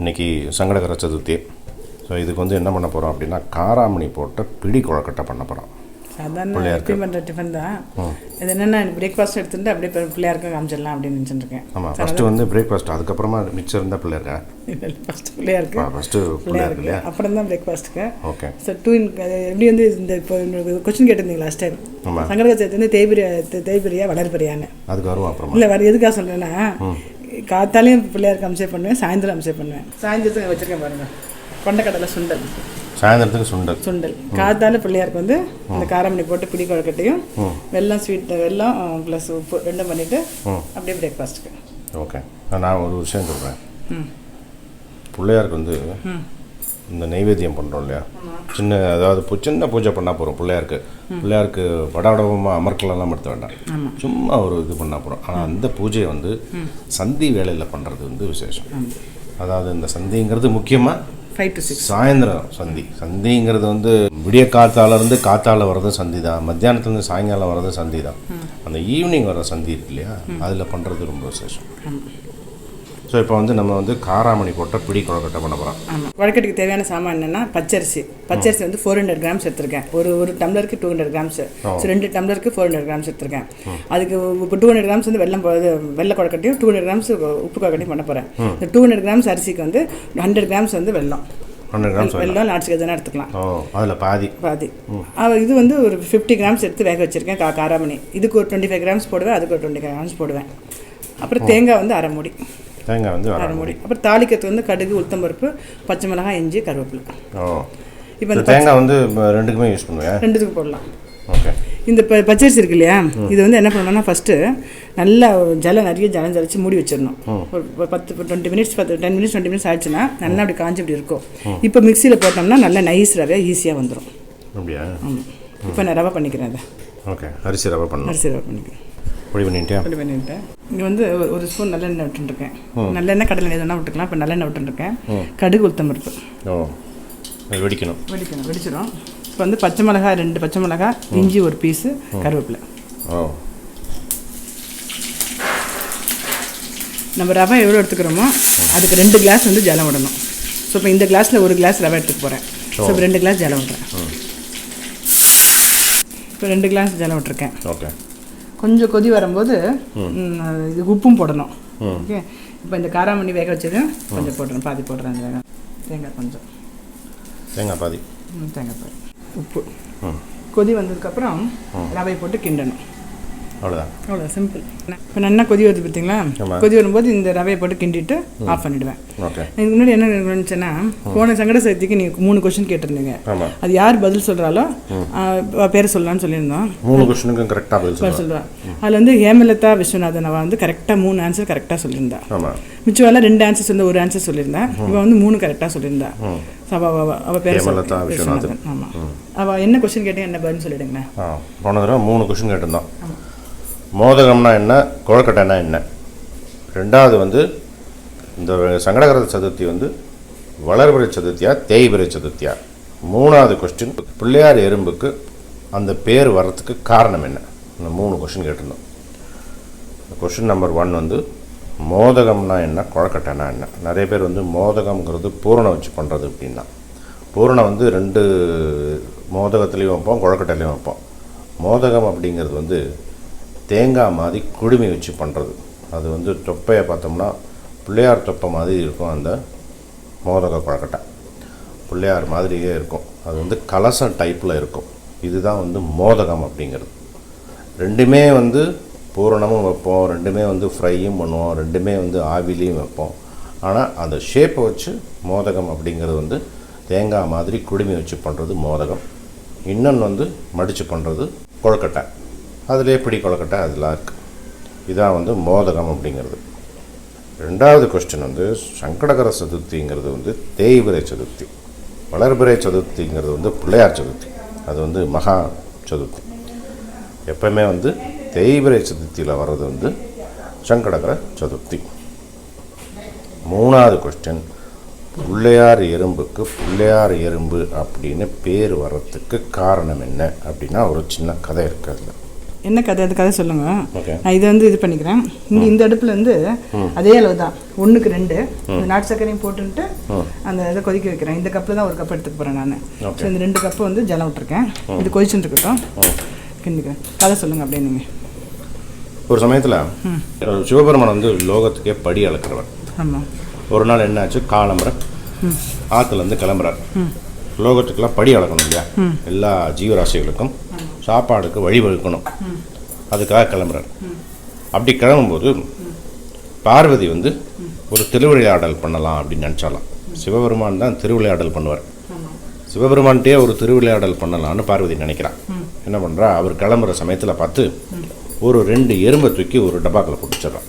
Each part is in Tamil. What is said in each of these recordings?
இன்றைக்கி சங்கடகர சதுர்த்தி. ஸோ இதுக்கு வந்து என்ன பண்ண போகிறோம் அப்படின்னா காராமணி போட்ட பிடி கொழுக்கட்டை பண்ண போகிறோம். சாதாரண எப்பயும் பண்ணுற டிஃபன் தான் இது. என்னென்னா பிரேக்ஃபாஸ்ட் எடுத்துகிட்டு அப்படியே பிள்ளையாருக்கு காமிச்சிடலாம் அப்படின்னு நினச்சிட்டுருக்கேன். ஆமாம், ஃபஸ்ட்டு வந்து பிரேக்ஃபாஸ்ட், அதுக்கப்புறமா மிச்சம் இருந்தால் பிள்ளையாருக்கா? ஃபஸ்ட்டு பிள்ளையாருக்கு, ஃபஸ்ட்டு பிள்ளையாருக்கு இல்லையா, அப்புறம் தான் பிரேக்ஃபாஸ்ட்டுக்கு. ஓகே சார் எப்படி வந்து இந்த இப்போ கொஸ்டின் கேட்டிருந்தீங்க லாஸ்ட் டைம், சங்கடகர சதுர்த்தி வந்து தேய்பிரியா வளர்பிரியான்னு. அதுக்கு வருவோம் அப்புறம். இல்லை வேறு எதுக்காக சொல்கிறேன்னா, காத்தாலையும் பிள்ளையாருக்கு அம்சே பண்ணுவேன், சாயந்தரம் அம்சே பண்ணுவேன். சாயந்தரத்துக்கு வச்சுருக்கேன் பாருங்கள், கொண்டக்கடலை சுண்டல். சாயந்தரத்துக்கு சுண்டல் காத்தால பிள்ளையாருக்கு வந்து இந்த காராமணி போட்டு பிடி கொழுக்கட்டையும் வெல்லம் ஸ்வீட் வெல்லம் ப்ளஸ் உப்பு ரெண்டும் பண்ணிவிட்டு அப்படியே பிரேக்ஃபாஸ்ட்டுக்கு. ஓகே, நான் ஒரு விஷயம் சொல்கிறேன். பிள்ளையாருக்கு வந்து இந்த நைவேத்தியம் பண்ணுறோம் இல்லையா, சின்ன அதாவது சின்ன பூஜை பண்ணால் போகிறோம். பிள்ளையாருக்கு வடவடமாக அமர்க்கலெல்லாம் எடுத்த வேண்டாம், சும்மா ஒரு இது பண்ணால் போகிறோம். ஆனால் அந்த பூஜையை வந்து சந்தி வேளையில் பண்ணுறது வந்து விசேஷம். அதாவது இந்த சந்திங்கிறது முக்கியமாக 5 to 6 சாயந்தரம் சந்திங்கிறது வந்து விடிய காத்தாலேருந்து காத்தால வர்றது சந்தி தான், மத்தியானத்துலேருந்து சாயங்காலம் வர்றது சந்தி தான். அந்த ஈவினிங் வர சந்தி இருக்கு இல்லையா, அதில் பண்ணுறது ரொம்ப விசேஷம். ஸோ இப்போ வந்து நம்ம வந்து காராமணி போட்ட பிடி கொழுக்கட்டை பண்ண போகிறோம். ஆமாம், கொழுக்கட்டைக்கு தேவையான சாமான் என்னென்னா பச்சரிசி வந்து 400 கிராம்ஸ் எடுத்திருக்கேன். ஒரு டம்ளருக்கு 200 கிராம்ஸ். ஸோ 2 டம்ளருக்கு 400 கிராம்ஸ் எடுத்திருக்கேன். அதுக்கு இப்போ 200 கிராம்ஸ் வந்து வெள்ளை கொழுக்கட்டையும் 200 கிராம்ஸ் உப்பு கொழுக்கட்டையும் பண்ண போகிறேன். இந்த 200 கிராம்ஸ் அரிசிக்கு வந்து 100 கிராம்ஸ் வந்து வெல்லம் லாட்ஸ் எதுனா எடுத்துக்கலாம். அதில் பாதி இது வந்து ஒரு 50 கிராம்ஸ் எடுத்து வேக வச்சுருக்கேன். காராமணி இதுக்கு ஒரு 25 கிராம்ஸ் போடுவேன், அதுக்கு ஒரு 20 கிராம்ஸ் போடுவேன். அப்புறம் தேங்காய் வந்து அரை மூடி. அப்புறம் தாளிக்கிறதுக்கு வந்து கடுகு, உளுத்தம்பருப்பு, பச்சை மிளகாய், இஞ்சி, கருவேப்பிலை. இப்போ இந்த தேங்காய் வந்து ரெண்டுக்குமே யூஸ் பண்ணுவேன், ரெண்டுத்துக்கும் போடலாம். ஓகே. இந்த பச்சரிசி இருக்கு இல்லையா, இது வந்து என்ன பண்ணணும்னா ஃபஸ்ட்டு நல்லா நிறைய ஜலம் ஜலிச்சு மூடி வச்சிடணும். ஒரு 10 மினிட்ஸ் 20 மினிட்ஸ் ஆயிடுச்சுன்னா நல்லா அப்படி காஞ்சி இப்படி இருக்கும். இப்போ மிக்சியில் போட்டோம்னா நல்லா நைஸ் ரவை ஈஸியாக வந்துடும். அப்படியா? இப்போ நான் ரவை பண்ணிக்கிறேன். அதை ஓகே, அரிசி ரவை பண்ணிக்கிறேன். பொடி பண்ணிட்டேன். இங்கே வந்து ஒரு ஸ்பூன் நல்லெண்ணெய் விட்டுருக்கேன். நல்லெண்ணெய் கடலை எதுனா விட்டுக்கலாம். இப்போ நல்லெண்ணெய் விட்டுருக்கேன். கடுகு, உளுத்தம்பருப்பு வெடிச்சிடும். இப்போ வந்து பச்சை மிளகாய் 2 பச்சை மிளகாய், இஞ்சி ஒரு பீஸு, கருவேப்பிலை. நம்ம ரவை எவ்வளோ எடுத்துக்கிறோமோ அதுக்கு 2 கிளாஸ் வந்து ஜலம் விடணும். ஸோ இப்போ இந்த கிளாஸில் 1 கிளாஸ் ரவை எடுத்துக்க போகிறேன். ஸோ இப்போ 2 கிளாஸ் ஜலம் விட்றேன். இப்போ 2 கிளாஸ் ஜலம் விட்டுருக்கேன். ஓகே. கொஞ்சம் கொதி வரும்போது இது உப்பும் போடணும். ஓகே. இப்போ இந்த காராமணி வேக வச்சது கொஞ்சம் போடுறேன், பாதி போடுறேன். தேங்காய் பாதி, உப்பு. கொதி வந்ததுக்கப்புறம் ரவை போட்டு கிண்டணும். அவ்வளோதான், சிம்பிள். இப்போ நல்லா கொதி வருது பார்த்தீங்களா, கொதி வரும்போது இந்த ரவையை போட்டு கிண்டிட்டு ஆஃப் பண்ணிவிடுவேன். இதுக்கு முன்னாடி என்ன நினச்சேன்னா, போன சங்கட சதுர்த்திக்கு நீங்கள் 3 கொஸ்டின் கேட்டிருந்தீங்க. அது யார் பதில் சொல்கிறாலோ பேரை சொல்லலாம்னு சொல்லியிருந்தோம். 3 கொஸ்டினுக்கும் கரெக்டாக பதில் சொல்லுவேன். அதில் வந்து ஹேமலதா விஸ்வநாதன் அவள் வந்து கரெக்டாக 3 ஆன்சர் கரெக்டாக சொல்லியிருந்தா. மிச்சம் 2 ஆன்சர்ஸ் வந்து 1 ஆன்சர் சொல்லியிருந்தா. இவன் வந்து 3 கரெக்டாக சொல்லியிருந்தா. அவள் பேர் விஸ்வநாதன். ஆமாம். அவள் என்ன கொஸ்டின் கேட்டீங்க, என்ன பதில் சொல்லிடுங்களேன். போன தடவை 3 கொஸ்டின் கேட்டிருந்தோம். மோதகம்னா என்ன, கொழுக்கட்டைனா என்ன. 2வது வந்து இந்த சங்கடகர சதுர்த்தி வந்து வளர்பிறை சதுர்த்தியா தேய்பிறை சதுர்த்தியா. 3வது கொஸ்டின் பிள்ளையார் எறும்புக்கு அந்த பேர் வர்றதுக்கு காரணம் என்ன. இந்த 3 கொஸ்டின் கேட்டிருந்தோம். கொஸ்டின் நம்பர் 1 வந்து மோதகம்னா என்ன, கொழுக்கட்டைனா என்ன. நிறைய பேர் வந்து மோதகம்ங்கிறது பூரணம் வச்சு பண்ணுறது அப்படின்னா. பூரணம் வந்து 2 மோதகத்துலேயும் வைப்போம், கொழுக்கட்டையிலையும் வைப்போம். மோதகம் அப்படிங்கிறது வந்து தேங்காய் மாதிரி குடுமி வச்சு பண்ணுறது. அது வந்து தொப்பையை பார்த்தோம்னா பிள்ளையார் தொப்பை மாதிரி இருக்கும். அந்த மோதக கொழுக்கட்டை பிள்ளையார் மாதிரியே இருக்கும். அது வந்து கலசம் டைப்பில் இருக்கும். இதுதான் வந்து மோதகம் அப்படிங்கிறது. 2மே வந்து பூரணமும் வைப்போம், 2மே வந்து ஃப்ரையும் பண்ணுவோம், 2மே வந்து ஆவிலையும் வைப்போம். ஆனால் அந்த ஷேப்பை வச்சு மோதகம் அப்படிங்கிறது வந்து தேங்காய் மாதிரி குடுமி வச்சு பண்ணுறது மோதகம். இன்னொன்று வந்து மடித்து பண்ணுறது கொழுக்கட்டை. அதிலே பிடி கொழுக்கட்டை அதெல்லாம் இருக்குது. இதான் வந்து மோதகம் அப்படிங்கிறது. 2வது கொஸ்டின் வந்து சங்கடகர சதுர்த்திங்கிறது வந்து தேய்பிறை சதுர்த்தி. வளர்பிறை சதுர்த்திங்கிறது வந்து பிள்ளையார் சதுர்த்தி. அது வந்து மகா சதுர்த்தி. எப்பவுமே வந்து தேய்பிறை சதுர்த்தியில் வர்றது வந்து சங்கடகர சதுர்த்தி. 3வது கொஸ்டின் பிள்ளையார் எறும்புக்கு பிள்ளையார் எறும்பு அப்படின்னு பேர் வர்றதுக்கு காரணம் என்ன அப்படின்னா ஒரு சின்ன கதை இருக்குது. அதில் என்ன கதை அது கதை சொல்லுங்கள். ஓகே, நான் இதை வந்து இது பண்ணிக்கிறேன். இங்கே இந்த அடுப்பில் வந்து அதே அளவு தான், 1க்கு 2 நாட்டு சர்க்கரையும் போட்டுன்ட்டு அந்த இதை கொதிக்க வைக்கிறேன். இந்த கப்பில் தான் 1 கப் எடுத்துக்க போகிறேன் நான். ஸோ இந்த 2 கப்பு வந்து ஜலம் விட்டுருக்கேன். இது கொதிச்சுட்டு இருக்கட்டும், கிண்டிக்கிறேன். கதை சொல்லுங்கள் அப்படியே நீங்கள். ஒரு சமயத்தில் சிவபெருமான் வந்து லோகத்துக்கே படி அளக்கிறவர். ஆமாம். ஒரு நாள் என்னாச்சு, காலம்பரை ஆற்றுலேருந்து கிளம்புறார். லோகத்துக்கெல்லாம் படி அளக்கணும் இல்லையா, எல்லா ஜீவராசிகளுக்கும் சாப்பாடுக்கு வழிவகுக்கணும், அதுக்காக கிளம்புறார். அப்படி கிளம்பும்போது பார்வதி வந்து ஒரு திருவிளையாடல் பண்ணலாம் அப்படின்னு நினச்சாலாம். சிவபெருமான் தான் திருவிளையாடல் பண்ணுவார். சிவபெருமான்கிட்டே ஒரு திருவிளையாடல் பண்ணலான்னு பார்வதி நினைக்கிறான். என்ன பண்ணுறா, அவர் கிளம்புற சமயத்தில் பார்த்து ஒரு 2 எறும்பை தூக்கி ஒரு டப்பாக்கில் போட்டுச்சிட்றான்.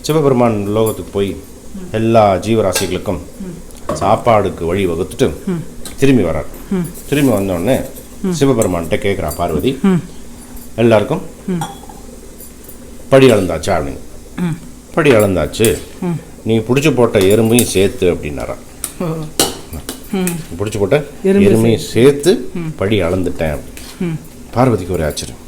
சிவபெருமான் லோகத்துக்கு போய் எல்லா ஜீவராசிகளுக்கும் சாப்பாடுக்கு வழி வகுத்துட்டு திரும்பி வர்றார். திரும்பி வந்தோடனே சிவபெருமான்கிட்ட கேட்குறா பார்வதி, எல்லாருக்கும் படி அளந்தாச்சா அப்படின்னு. படி அளந்தாச்சு, நீ பிடிச்சி போட்ட எறும்பையும் சேர்த்து அப்படின்னாரா. பிடிச்சி போட்ட எறும்பையும் சேர்த்து படி அளந்துட்டேன். பார்வதிக்கு ஒரு ஆச்சரியம்.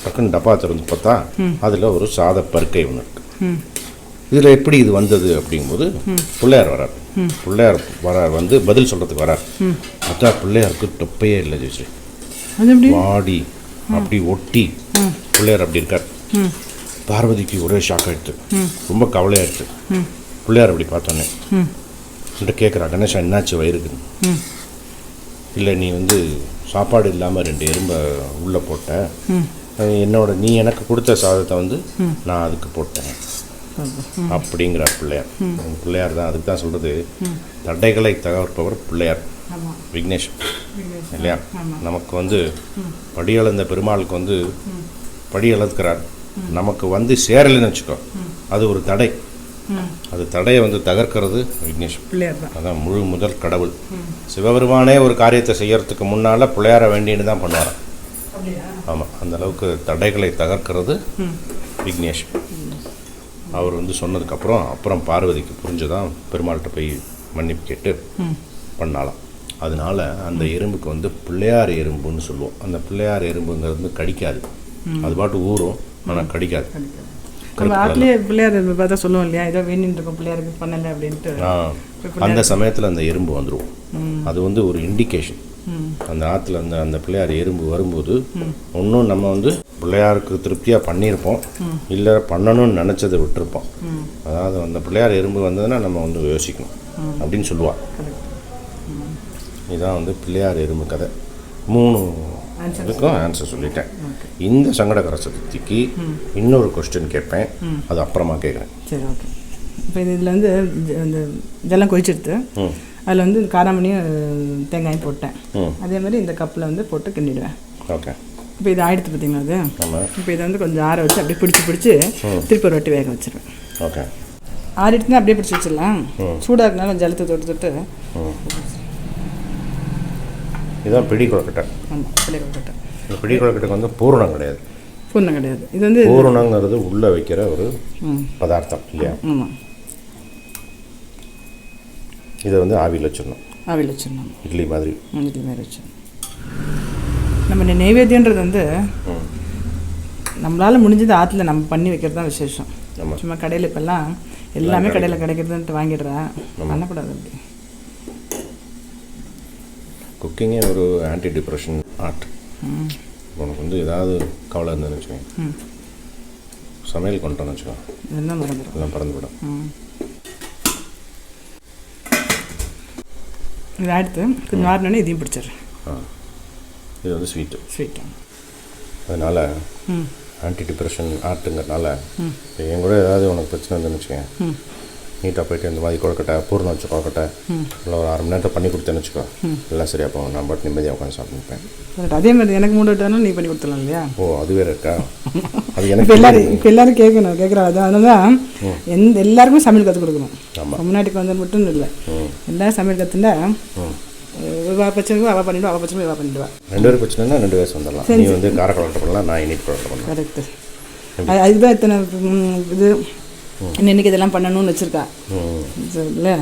டக்குன்னு டப்பா திறந்து பார்த்தா அதில் ஒரு சாத பருக்கை ஒன்று இருக்கு. இதில் எப்படி இது வந்தது அப்படிங்கும்போது பிள்ளையார் வரார். பிள்ளையார் வரார் வந்து பதில் சொல்கிறதுக்கு வரார். அதான் பிள்ளையாருக்கு தொப்பையே இல்லை ஜெயஸ்ரீ, வாடி அப்படி ஒட்டி பிள்ளையார் அப்படி இருக்கார். பார்வதிக்கு ஒரே ஷாக் ஆகிடுது, ரொம்ப கவலையாகிடுது. பிள்ளையார் அப்படி பார்த்தோன்னே என்கிட்ட கேட்குறா, கணேஷா என்னாச்சு வயிறுக்குன்னு. இல்லை, நீ வந்து சாப்பாடு இல்லாமல் 2 எறும்பை உள்ளே போட்ட, நீ எனக்கு கொடுத்த சாதத்தை வந்து நான் அதுக்கு போட்டேன் அப்படிங்கிறார் பிள்ளையார். பிள்ளையார் தான், அதுக்கு தான் சொல்கிறது, தடைகளை தகர்ப்பவர் பிள்ளையார், விக்னேஷ் இல்லையா. நமக்கு வந்து படி அளந்த பெருமாளுக்கு வந்து படி அளக்கிறார், நமக்கு வந்து சேரலைன்னு வச்சுக்கோ, அது ஒரு தடை. அது தடையை வந்து தகர்க்கிறது விக்னேஷ் பிள்ளையார் தான். அதான் முழு முதல் கடவுள். சிவபெருமானே ஒரு காரியத்தை செய்யறதுக்கு முன்னால் பிள்ளையார வேண்டின்னு தான் பண்ணுவாராம். ஆமாம், அந்த அளவுக்கு தடைகளை தகர்க்கிறது விக்னேஷ். அவர் வந்து சொன்னதுக்கப்புறம் பார்வதிக்கு புரிஞ்சதான் பெருமாள்கிட்ட போய் மன்னிப்பு கேட்டு பண்ணாலாம். அதனால அந்த எறும்புக்கு வந்து பிள்ளையார் எறும்புன்னு சொல்லுவோம். அந்த பிள்ளையார் எறும்புங்கிறது வந்து கடிக்காது, அது பாட்டு ஊறும், ஆனால் கடிக்காது. நம்ம ஆட்லேயே பிள்ளையார் பார்த்தா சொல்லுவோம் இல்லையா, ஏதோ வேணின்னு இருக்கும் பிள்ளையாருக்கு பண்ணலை அப்படின்ட்டு. அந்த சமயத்தில் அந்த எறும்பு வந்துடும். அது வந்து ஒரு இண்டிகேஷன். அந்த ஆற்றுல அந்த பிள்ளையார் எறும்பு வரும்போது ஒன்றும் நம்ம வந்து பிள்ளையாருக்கு திருப்தியாக பண்ணியிருப்போம், இல்லை பண்ணணும்னு நினச்சதை விட்டுருப்போம். அதாவது அந்த பிள்ளையார் எறும்பு வந்ததுன்னா நம்ம வந்து யோசிக்கணும் அப்படின்னு சொல்லுவாள். இதுதான் வந்து பிள்ளையார் எறும்பு கதை. 3 இதுக்கும் ஆன்சர் சொல்லிட்டேன். இந்த சங்கடகர சதுர்த்திக்கு இன்னொரு கொஸ்டின் கேட்பேன், அது அப்புறமா கேட்குறேன். சரி, ஓகே. இப்போ இதில் வந்து இந்த இதெல்லாம் கொதிச்செடுத்து அதில் வந்து காராமணியும் தேங்காயும் போட்டேன். அதே மாதிரி இந்த கப்பில் வந்து போட்டு கிண்டிடுவேன். ஓகே. இப்போ இது ஆயிடுத்து பார்த்தீங்களா அது. இப்போ இதை வந்து கொஞ்சம் ஆற வச்சு அப்படியே பிடிச்சி திருப்பி ஒரு வாட்டி வேக வச்சிருவேன். ஓகே. ஆறிட்டுனா அப்படியே பிடிச்சி வச்சிடலாம். சூடாக இருந்தாலும் ஜலத்தை தொட்டு இதுதான் பிடி கொழுக்கட்டை. ஆமாம், பிடி கொழுக்கட்டை. இந்த பிடி கொழுக்கட்டைக்கு வந்து பூரணம் கிடையாது. பூரணம் கிடையாது. இது வந்து பூரணங்கிறது உள்ளே வைக்கிற ஒரு பதார்த்தம் இல்லையா. ஆமாம். இதை வந்து ஆவியில் வச்சிடணும். ஆவியில் வச்சிடணும், இட்லி மாதிரி. இட்லி மாதிரி வச்சிடணும். நம்ம நெய்வேத்தியன்றது வந்து நம்மளால் முடிஞ்சது ஆற்றுல நம்ம பண்ணி வைக்கிறது தான் விசேஷம். சும்மா கடையில் இப்போல்லாம் எல்லாமே கடையில் கிடைக்கிறதுன்ட்டு வாங்கிடுறேன், பண்ணக்கூடாது. அப்படி குக்கிங்கே ஒரு ஆன்டி டிப்ரெஷன் ஆர்ட். உனக்கு வந்து ஏதாவது கவலை இருந்ததுன்னு வச்சுக்கோங்க, சமையல் கொண்டுட்டோன்னு வச்சுக்கோங்க, எல்லாம் பறந்து விடும். இது அடுத்து கொஞ்சம் ஆறினோடனே இதையும் பிடிச்சிடுறேன். இது வந்து ஸ்வீட்டு. அதனால் ஆன்டி டிப்ரெஷன் ஆர்ட்டுங்கிறதுனால என் கூட ஏதாவது உனக்கு பிரச்சனை இருந்துன்னு வச்சுக்கோங்க, நீட்டாக போய்ட்டு இந்த மாதிரி கொழுக்கட்டை பூர்ணம் வச்சு கொழுக்கட்டை இல்லை ஒரு 1/2 மணி நேரத்தை பண்ணி கொடுத்தேன்னு வச்சுக்கோ, எல்லாம் சரியாக போகும். நான் பாட்டு நிம்மதியாக உட்காந்து சாப்பிட்டுப்பேன். அதே மாதிரி எனக்கு 3 விட்டாலும் நீ பண்ணி கொடுத்துடலாம் இல்லையா. ஓ, அது வேறு இருக்கா. அது எனக்கு இப்போ எல்லாரும் கேட்குறா. அதனால தான் எல்லாருக்குமே சமையல் கற்றுக் கொடுக்கணும். தமிழ்நாட்டுக்கு வந்து மட்டும் இல்லை, எல்லாரும் சமையல் கற்றுண்டா பிரச்சனைக்கும் அவள் பண்ணிவிடுவா, அவள் பிரச்சனை இவள் பண்ணிவிடுவா. 2 பேர் பிரச்சனைனா 2 பேர் வந்துடலாம். நீ வந்து கார கொழுக்கட்டை பண்ணலாம், நான் இனிப்பு கொழுக்கட்டை பண்ணலாம். கரெக்டு. அதுதான் இத்தனை இது இன்னைக்கு இதெல்லாம் பண்ணணும்னு வச்சுருக்கா இல்லை.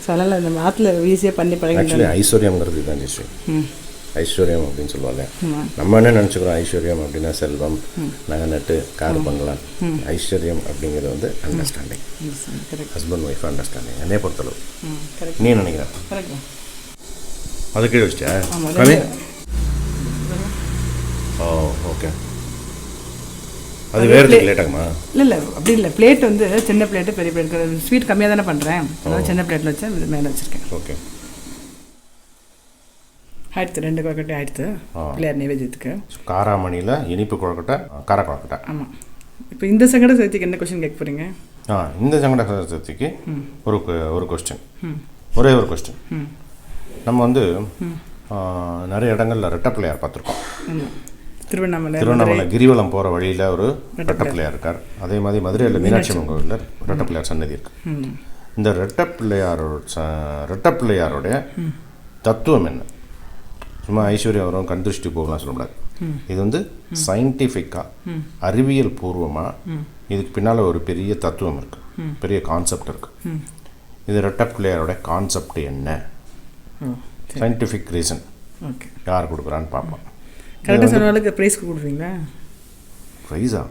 ஸோ அதனால் இந்த ஆற்றுல ஈஸியாக பண்ணி பழகி. ஐஸ்வர்யங்கிறது தான் ஜெஸ்ரீ. ஐஸ்வர்யம் அப்படின்னு சொல்லுவாங்க. நம்ம என்ன நினச்சிக்கிறோம், ஐஸ்வர்யம் அப்படின்னா செல்வம், நகை நட்டு, கார் பண்ணலாம். ஐஸ்வர்யம் அப்படிங்கிறது வந்து அண்டர்ஸ்டாண்டிங், ஹஸ்பண்ட் ஒய்ஃப் அண்டர்ஸ்டாண்டிங். என்னைய பொறுத்தளவு. நீ நினைக்கிறேன் அது கீழே வச்சிட்டியா? ஓ ஓகே. அது வேறு லேட் ஆகுமா? இல்லை அப்படி இல்லை. பிளேட் வந்து சின்ன பிளேட்டு பெரிய பிளேட். ஸ்வீட் கம்மியாக தானே பண்ணுறேன், அதனால் சின்ன பிளேட்டில் வச்சா மேலே வச்சுருக்கேன். ஓகே. ஆயிடுத்து 2 கொழுக்கட்டை ஆயிடுத்து பிள்ளையார் நைவேத்தியத்துக்கு. காராமணியில் இனிப்பு கொழுக்கட்டை, கார கொழுக்கட்டை. ஆமாம். இப்போ இந்த சங்கட சதுர்த்திக்கு என்ன கொஸ்டின் கேட்க போகிறீங்க? இந்த சங்கட சதுர்த்திக்கு ஒரு கொஸ்டின், ஒரே ஒரு கொஸ்டின். நம்ம வந்து நிறைய இடங்களில் ரெட்டை பிள்ளையார் பார்த்துருக்கோம். திருவண்ணாமலை கிரிவலம் போகிற வழியில் ஒரு ரெட்டை பிள்ளையார் இருக்கார். அதே மாதிரி மதுரையில் மீனாட்சி அம்மன் கோவிலில் ரெட்டை பிள்ளையார் சன்னதி இருக்குது. இந்த ரெட்டை பிள்ளையாரோடைய தத்துவம் என்ன? சும்மா ஐஸ்வர்யம் வரும், கண் திருஷ்டி போகலாம் சொல்லக்கூடாது. இது வந்து சயின்டிஃபிக்காக, அறிவியல் பூர்வமாக இதுக்கு பின்னால் ஒரு பெரிய தத்துவம் இருக்குது, பெரிய கான்செப்ட் இருக்குது. இது ரெட்டை பிள்ளையாரோட கான்செப்ட் என்ன, சயின்டிஃபிக் ரீசன் யார் கொடுக்குறான்னு பார்ப்போம். கரெக்டாக சொன்னாலுக்கு ப்ரைஸ் கொடுப்பீங்களா? ப்ரைஸா?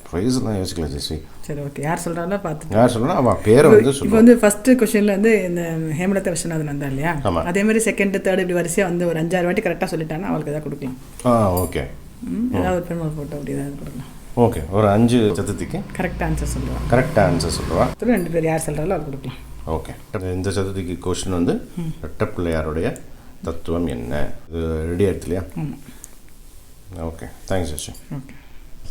ப்ரைஸ்லாம் யோசிக்கலாம் ஜெஸ்வி. சரி ஓகே. யார் சொல்கிறாங்களோ பார்த்து. யார் சொல்கிறா அவன் பேரை வந்து இப்போ வந்து ஃபஸ்ட்டு கொஸ்டினில் வந்து இந்த ஹேமலதா விஸ்வநாதன் வந்தா இல்லையா, அதேமாதிரி செகண்டு தேர்டு இப்படி வரிசையாக வந்து ஒரு 5-6 வாட்டி கரெக்டாக சொல்லிட்டாங்கன்னா அவளுக்கு எதாவது கொடுக்கலாம். ஓகே. ஏதாவது ஒரு பெருமாள் ஃபோட்டோ அப்படி ஏதாவது கொடுக்கலாம். ஓகே. ஒரு 5 சதுர்த்திக்கு கரெக்டாக ஆன்சர் சொல்லுவாள். 2 பேர் யார் சொல்கிறாலோ அது கொடுக்கலாம். ஓகே. இந்த சதுர்த்திக்கு கொஸ்டின் வந்து ரெட்டை பிள்ளையாருடைய தத்துவம் என்ன? இது ரெடி ஆகிடுது இல்லையா? ஓகே. தேங்க்ஸ் ஜெஸ்வி. ஓகே.